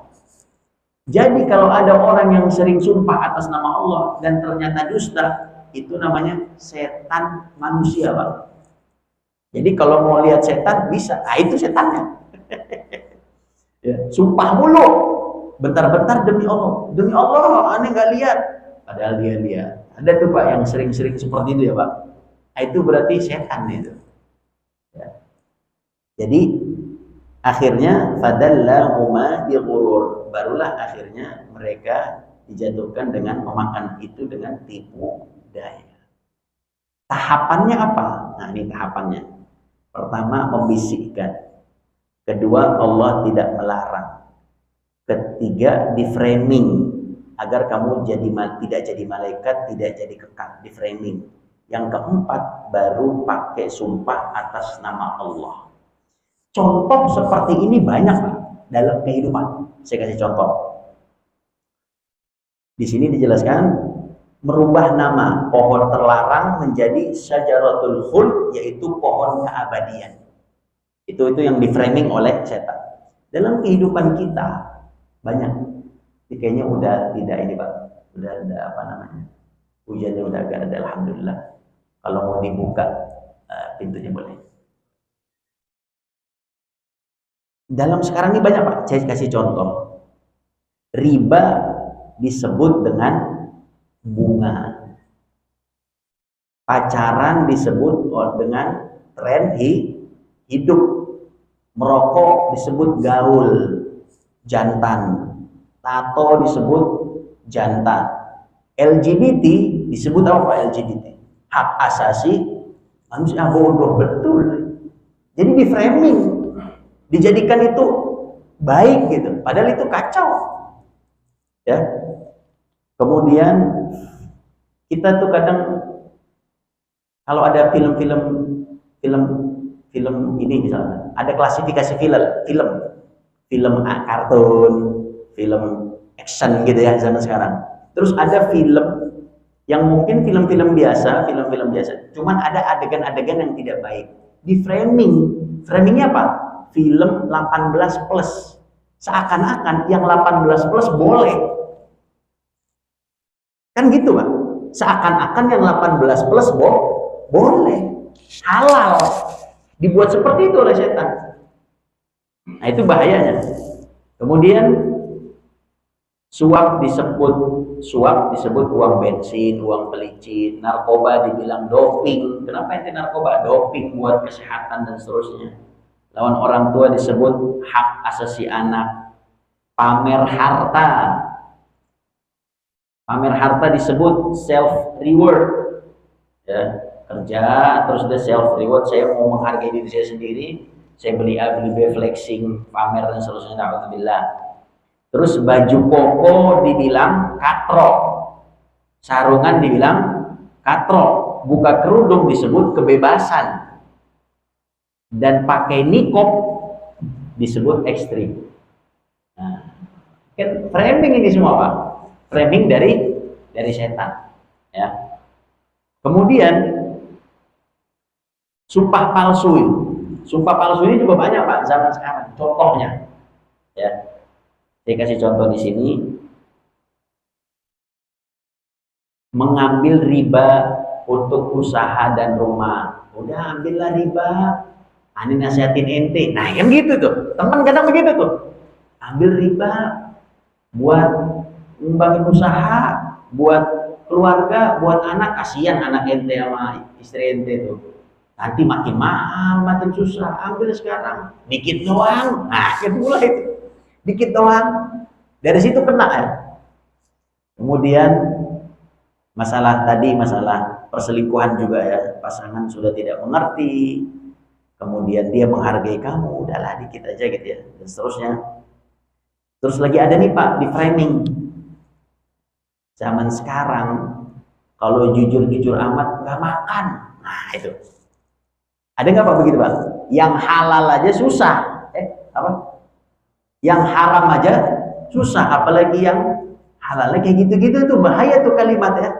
Jadi kalau ada orang yang sering sumpah atas nama Allah dan ternyata dusta, itu namanya setan manusia, Pak. Jadi kalau mau lihat setan bisa, itu setannya. Ya, sumpah mulu, bentar-bentar demi Allah, aneh nggak lihat, padahal dia lihat. Ada tuh Pak yang sering-sering seperti itu ya Pak. Itu berarti setan itu. Ya. Jadi akhirnya fadallahuma bighurur, barulah akhirnya mereka dijatuhkan dengan memakan itu dengan tipu daya. Tahapannya apa? Nah, ini tahapannya. Pertama, membisikkan. Kedua, Allah tidak melarang. Ketiga, di framing agar kamu tidak jadi malaikat, tidak jadi kekal, di framing. Yang keempat, baru pakai sumpah atas nama Allah. Contoh seperti ini banyak Pak dalam kehidupan. Saya kasih contoh. Di sini dijelaskan merubah nama pohon terlarang menjadi syajaratul khuld, yaitu pohon keabadian. Itu yang di-framing oleh setan. Dalam kehidupan kita banyak, kayaknya udah tidak ini Pak, udah ada apa namanya, hujannya udah agak ada, alhamdulillah. Kalau mau dibuka pintunya boleh. Dalam sekarang ini banyak Pak, saya kasih contoh. Riba disebut dengan bunga. Pacaran disebut dengan tren hidup. Merokok disebut gaul, jantan. Tato disebut jantan. LGBT disebut apa LGBT? Hak asasi manusia. Bodoh betul. Jadi di framing, dijadikan itu baik gitu, padahal itu kacau. Ya. Kemudian kita tuh kadang kalau ada film ini misalnya, ada klasifikasi film kartun, film action gitu ya zaman sekarang. Terus ada film yang mungkin film-film biasa, cuman ada adegan-adegan yang tidak baik. Di framingnya apa? Film 18 plus. Seakan-akan yang 18 plus boleh. Kan gitu Pak. Seakan-akan yang 18 plus boleh. Halal. Dibuat seperti itu oleh setan. Nah itu bahayanya. Kemudian suap disebut uang bensin, uang pelicin. Narkoba dibilang doping. Kenapa itu narkoba? Doping buat kesehatan dan seterusnya. Lawan orang tua disebut hak asasi anak. Pamer harta disebut self reward. Ya, kerja terus dia self reward, saya mau menghargai diri saya sendiri, saya beli A beli B, flexing, pamer dan seterusnya. Alhamdulillah. Terus baju koko dibilang katrok, sarungan dibilang katrok, buka kerudung disebut kebebasan, dan pakai nikop disebut ekstrim. Nah, kan framing ini semua Pak, framing dari setan. Ya. Kemudian sumpah palsu ini juga banyak Pak zaman sekarang. Contohnya, ya, saya kasih contoh di sini. Mengambil riba untuk usaha dan rumah. Udah ambillah riba. Ini nasihatin ente. Nah kan gitu tuh. Teman kadang begitu tuh. Ambil riba buat ngembangin usaha, buat keluarga, buat anak. Kasihan anak ente sama istri ente tuh. Nanti makin mahal, makin susah. Ambil sekarang, dikit doang. Nah, itu mulai itu. Dikit doang. Dari situ kena ya. Kemudian masalah perselingkuhan juga ya. Pasangan sudah tidak mengerti. Kemudian dia menghargai kamu, udahlah dikit aja gitu ya. Dan seterusnya. Terus lagi ada nih Pak, di framing. Zaman sekarang, kalau jujur-jujur amat, nggak makan. Nah, itu. Ada nggak Pak begitu Pak? Yang halal aja susah. Yang haram aja susah, apalagi yang halal. Kayak gitu-gitu tuh bahaya tuh kalimat ya.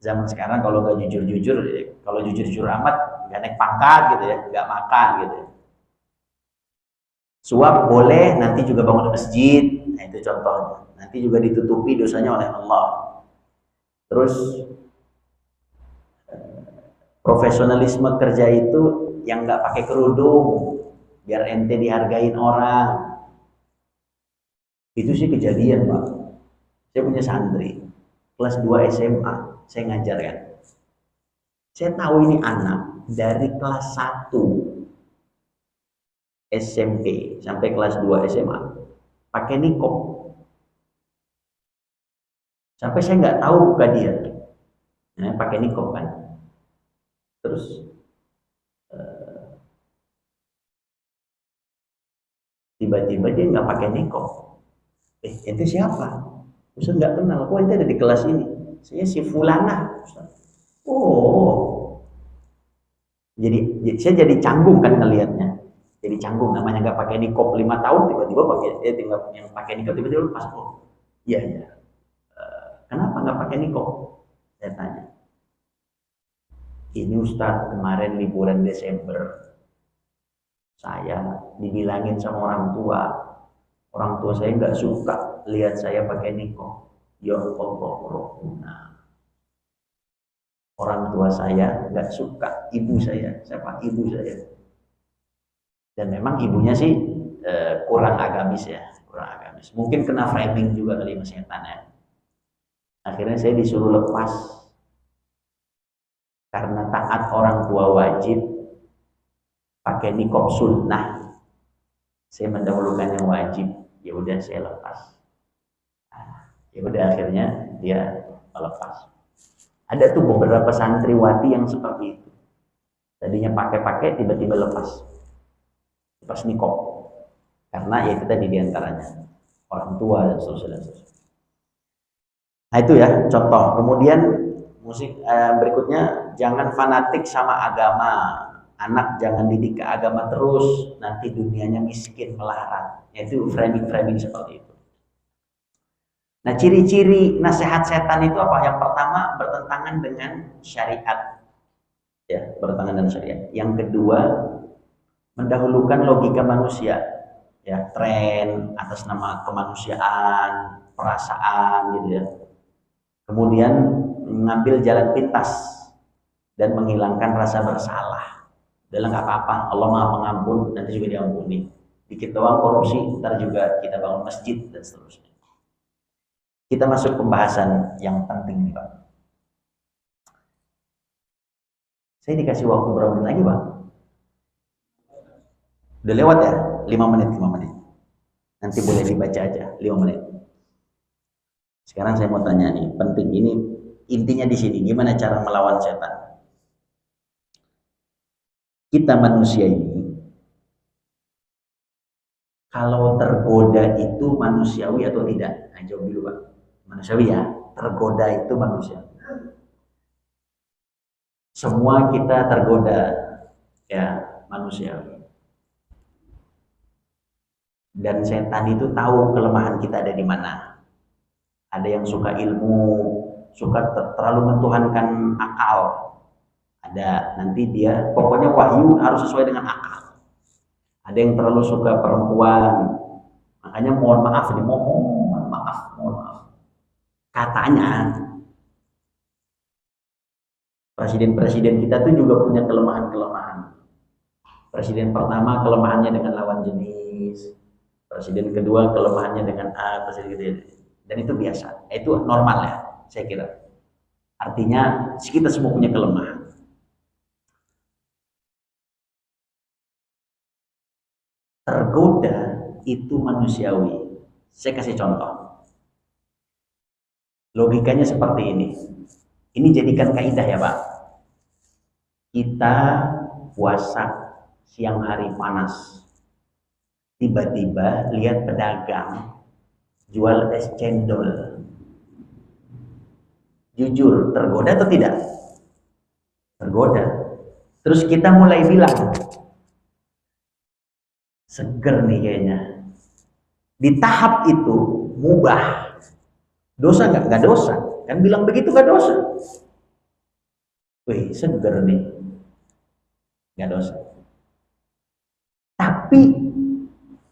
Zaman sekarang kalau nggak jujur-jujur, kalau jujur-jujur amat, nggak naik pangkat gitu ya, nggak makan gitu ya. Suap boleh, nanti juga bangun masjid. Nah itu contohnya. Nanti juga ditutupi dosanya oleh Allah. Terus profesionalisme kerja itu yang nggak pakai kerudung, biar ente dihargain orang. Itu sih kejadian Pak. Saya punya santri kelas 2 SMA, saya ngajar kan. Saya tahu ini anak dari kelas 1 SMP sampai kelas 2 SMA pakai nikop. Sampai saya nggak tahu bukan dia. Nah, pakai nikop kan. Terus tiba-tiba dia nggak pakai nikop. Ente siapa? Ustaz nggak kenal. Kok ente ada di kelas ini? Saya si Fulana. Ustaz. Oh. Jadi saya jadi canggung kan ngelihatnya. Jadi canggung, namanya nggak pakai nikop 5 tahun, tiba-tiba pakai tinggal yang pakai nikop tiba-tiba pas. Oh iya. Kenapa nggak pakai nikop? Saya tanya, ini Ustadz kemarin liburan Desember, saya dibilangin sama orang tua saya nggak suka lihat saya pakai nikoh. Ya Allah, Rabbuna. Orang tua saya nggak suka, ibu saya, siapa ibu saya. Dan memang ibunya sih kurang agamis ya, kurang agamis. Mungkin kena framing juga kali mas setan ya. Akhirnya saya disuruh lepas karena taat orang tua wajib pakai niqab sunnah. Saya mendahulukan yang wajib, ya udah saya lepas. Ya udah akhirnya dia melepas. Ada tuh beberapa santriwati yang seperti itu. Tadinya pakai tiba-tiba lepas niqab. Karena ya itu tadi diantaranya orang tua dan seterusnya. Nah itu ya contoh. Kemudian berikutnya jangan fanatik sama agama. Anak jangan didik ke agama terus, nanti dunianya miskin melarat. Yaitu framing seperti itu. Nah, ciri-ciri nasihat setan itu apa? Yang pertama, bertentangan dengan syariat. Ya, bertentangan dengan syariat. Yang kedua, mendahulukan logika manusia. Ya, tren atas nama kemanusiaan, perasaan gitu ya. Kemudian mengambil jalan pintas dan menghilangkan rasa bersalah. Dalam nggak apa-apa, Allah Maha Pengampun, nanti juga diampuni. Dikit doang korupsi, ntar juga kita bangun masjid dan seterusnya. Kita masuk pembahasan yang penting nih Pak. Saya dikasih waktu berapa menit lagi Pak? Udah lewat ya? 5 menit. Nanti boleh dibaca aja, 5 menit. Sekarang saya mau tanya nih, penting ini intinya di sini, gimana cara melawan setan? Kita manusia ini, kalau tergoda itu manusiawi atau tidak? Nah, jawab dulu Pak. Manusiawi ya, tergoda itu manusia. Semua kita tergoda, ya manusiawi. Dan setan itu tahu kelemahan kita ada di mana. Ada yang suka ilmu, suka terlalu mentuhankan akal. Ada nanti dia, pokoknya wahyu harus sesuai dengan akal. Ada yang terlalu suka perempuan, makanya mohon maaf. Katanya presiden-presiden kita tuh juga punya kelemahan-kelemahan. Presiden pertama kelemahannya dengan lawan jenis, presiden kedua kelemahannya dengan A, presiden kedua. Dan itu biasa, itu normal ya, saya kira. Artinya kita semua punya kelemahan. Tergoda itu manusiawi. Saya kasih contoh. Logikanya seperti ini. Ini jadikan kaidah ya Pak. Kita puasa siang hari panas. Tiba-tiba lihat pedagang jual es cendol. Jujur, tergoda atau tidak? Tergoda. Terus kita mulai bilang, seger nih kayaknya. Di tahap itu mubah. Dosa nggak? Nggak dosa. Kan bilang begitu nggak dosa. Wih, seger nih. Nggak dosa. Tapi,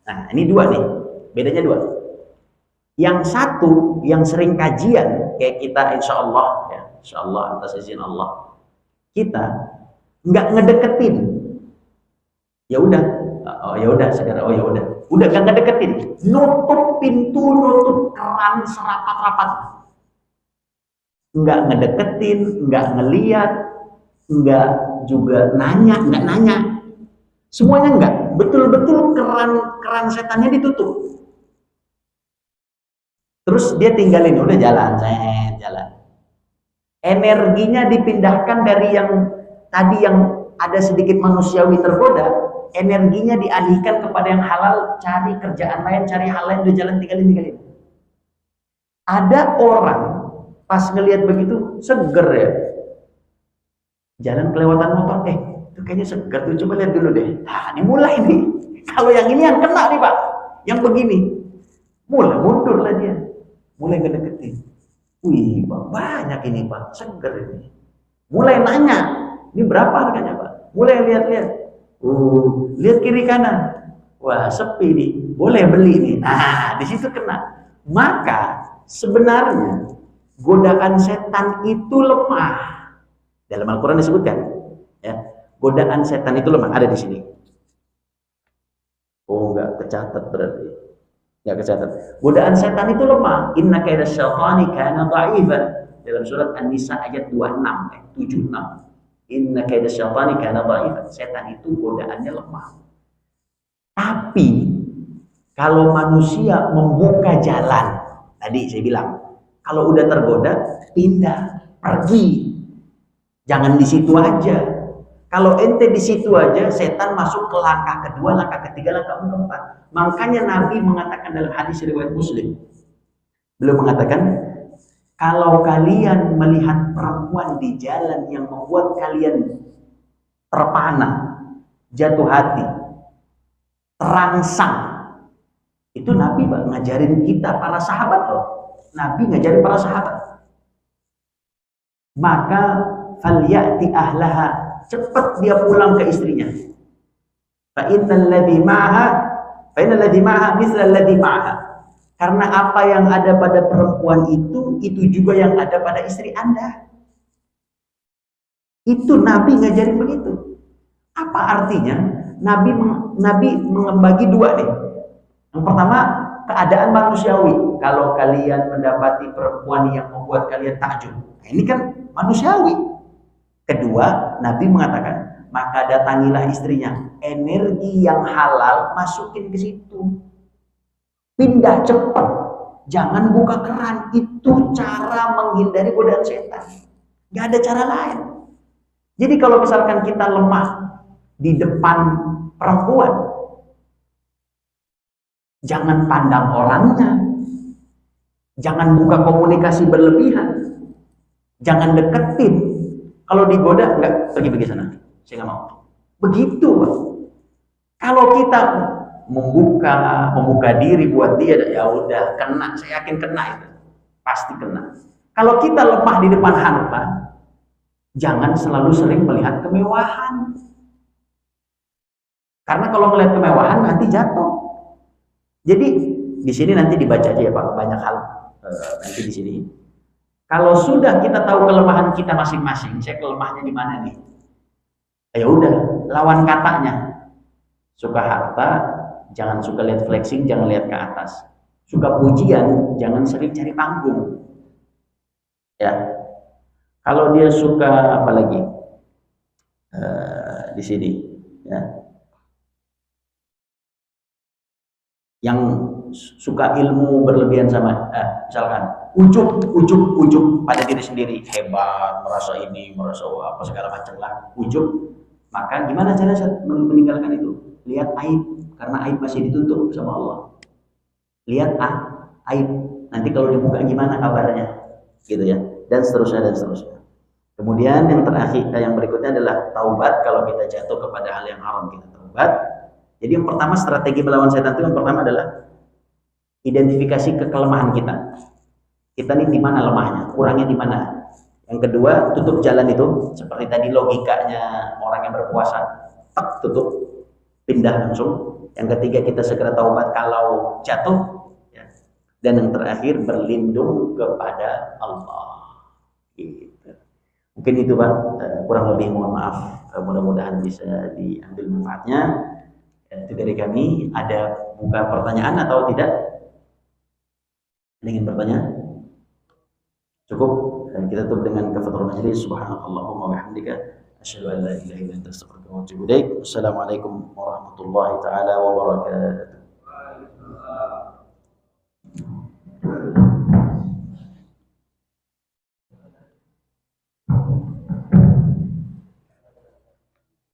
nah ini dua nih. Bedanya dua. Yang satu, yang sering kajian, kayak kita insya Allah, ya, insya Allah atas izin Allah, kita nggak ngedeketin. Ya udah, segar, udah gak ngedeketin, nutup pintu, nutup keran serapat-rapat, nggak ngedeketin, nggak ngeliat, nggak juga nggak nanya, semuanya nggak, betul-betul keran setannya ditutup, terus dia tinggalin, udah jalan, energinya dipindahkan dari yang tadi yang ada sedikit manusiawi tergoda, energinya dialihkan kepada yang halal, cari kerjaan lain, cari hal lain, udah jalan, tinggalin. Ada orang pas ngelihat begitu seger ya, jalan kelewatan motor, itu kayaknya seger tuh, coba lihat dulu deh. Nah, ini mulai nih. Kalau yang ini yang kena nih Pak, yang begini, mulai mundur lah dia, mulai ngedeketin. Wih, Pak, banyak ini Pak, seger ini. Mulai nanya, ini berapa harganya Pak? Mulai lihat-lihat. Lihat kiri kanan. Wah, sepi nih, boleh beli nih. Nah, di situ kena. Maka sebenarnya godaan setan itu lemah. Dalam Al-Quran disebutkan, ya, godaan setan itu lemah. Ada di sini. Oh, enggak kecatat berarti. Enggak kecatat. Godaan setan itu lemah. Inna kaida syaitani kana dha'ifan. Dalam surat An-Nisa ayat 76. Inna kaida syaitani kana dha'ifan. Setan itu godaannya lemah. Tapi kalau manusia membuka jalan, tadi saya bilang, kalau udah tergoda, pindah, pergi. Jangan di situ aja. Kalau ente di situ aja, setan masuk ke langkah kedua, langkah ketiga, langkah keempat. Makanya Nabi mengatakan dalam hadis riwayat Muslim, beliau mengatakan, kalau kalian melihat perempuan di jalan yang membuat kalian terpana, jatuh hati, terangsang, itu Nabi ngajarin kita para sahabat loh. Nabi ngajarin para sahabat. Maka falyati ahlaha, cepat dia pulang ke istrinya. Fa innal ladzi ma'aha mithla alladzi ma'aha. Karena apa yang ada pada perempuan itu juga yang ada pada istri Anda. Itu Nabi ngajarin begitu. Apa artinya? Nabi membagi dua nih. Yang pertama, keadaan manusiawi. Kalau kalian mendapati perempuan yang membuat kalian takjub, nah, ini kan manusiawi. Kedua, Nabi mengatakan, maka datangilah istrinya. Energi yang halal masukin ke situ. Pindah cepat. Jangan buka keran. Itu cara menghindari godaan setan. Gak ada cara lain. Jadi kalau misalkan kita lemah di depan perempuan, jangan pandang orangnya. Jangan buka komunikasi berlebihan. Jangan deketin. Kalau digoda, enggak, pergi sana. Saya nggak mau. Begitu, Pak. Kalau kita membuka diri buat dia, ya udah kena. Saya yakin kena itu, pasti kena. Kalau kita lemah di depan harta, jangan selalu sering melihat kemewahan. Karena kalau melihat kemewahan nanti jatuh. Jadi di sini nanti dibaca aja ya Pak, banyak hal nanti di sini. Kalau sudah kita tahu kelemahan kita masing-masing, saya kelemahnya di mana nih? Ya udah, lawan katanya. Suka harta, jangan suka lihat flexing, jangan lihat ke atas. Suka pujian, jangan sering cari panggung. Ya. Kalau dia suka apa lagi? Di sini, ya. Yang suka ilmu berlebihan sama misalkan ujub pada diri sendiri, hebat, merasa ini, merasa apa segala macam lah, ujub. Maka gimana cara meninggalkan itu? Lihat aib, karena aib masih ditutup sama Allah. Lihat aib, nanti kalau dibuka gimana kabarnya, gitu ya, dan seterusnya dan seterusnya. Kemudian yang terakhir, yang berikutnya adalah taubat. Kalau kita jatuh kepada hal yang haram, kita taubat. Jadi yang pertama, strategi melawan setan itu yang pertama adalah identifikasi kekelemahan kita. Kita nih di mana lemahnya, kurangnya di mana. Yang kedua, tutup jalan itu, seperti tadi logikanya orang yang berpuasa, tutup, pindah langsung. Yang ketiga, kita segera taubat kalau jatuh, ya. Dan yang terakhir, berlindung kepada Allah. Gitu. Mungkin itu Pak, kurang lebih mohon maaf, mudah-mudahan bisa diambil manfaatnya. Itu dari kami. Ada buka pertanyaan atau tidak? Ingin bertanya? Cukup. Kita tutup dengan kafaratul majlis. Subhanakallahumma wa bihamdika asyhadu an la ilaha illa anta astaghfiruka wa atubu ilaik. Assalamualaikum warahmatullahi taala wabarakatuh.